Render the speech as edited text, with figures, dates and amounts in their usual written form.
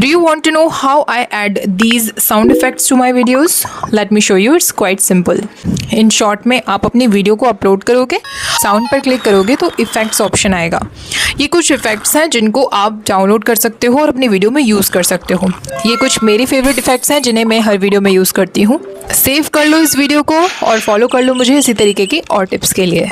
Do you want to know how I add these sound effects to my videos? Let me show you. It's quite simple. In short में आप अपनी video को upload करोगे, sound पर click करोगे तो effects option आएगा। ये कुछ इफ़ेक्ट्स हैं जिनको आप डाउनलोड कर सकते हो और अपनी वीडियो में यूज़ कर सकते हो। ये कुछ मेरी फेवरेट इफ़ेक्ट्स हैं जिन्हें मैं हर वीडियो में यूज़ करती हूँ। सेव कर लो इस वीडियो को और फॉलो कर लो मुझे इसी तरीके की और टिप्स के लिए।